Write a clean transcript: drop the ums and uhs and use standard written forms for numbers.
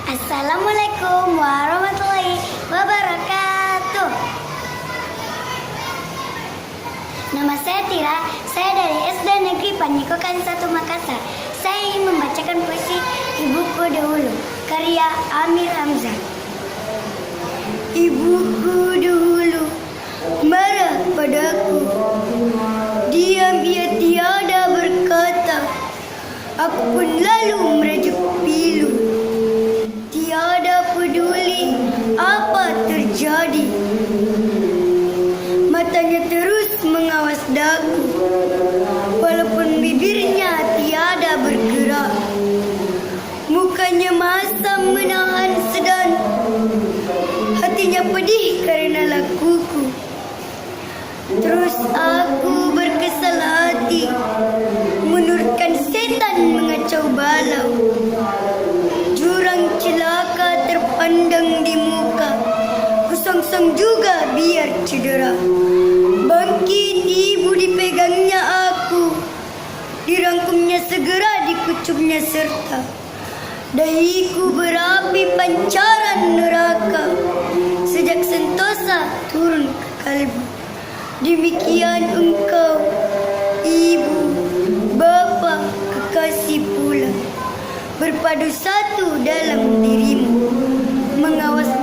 Assalamualaikum warahmatullahi wabarakatuh. Nama saya Tira, saya dari SD Negeri Panikokan 1 Makassar. Saya ingin membacakan puisi Ibuku Dahulu, karya Amir Hamzah. Ibuku dahulu marah padaku, diam ia tiada berkata. Aku pun lalu merajuk pilu, tiada peduli apa terjadi. Matanya terus mengawas dagu, walaupun bibirnya tiada bergerak. Mukanya masam menahan sedan, hatinya pedih karena lakuku. Terus aku berkesal hati, menurutkan setan mengacau balau. Jurang celaka terpandang di muka, kusongsong juga biar cedera. Bangkit ibu dipegangnya aku, dirangkumnya segera dikucupnya serta. Dahiku berapi pancaran neraka, sejak sentosa turun ke kalbu. Demikian engkau, ibu, bapa, kekasih pula, berpadu satu dalam dirimu, mengawas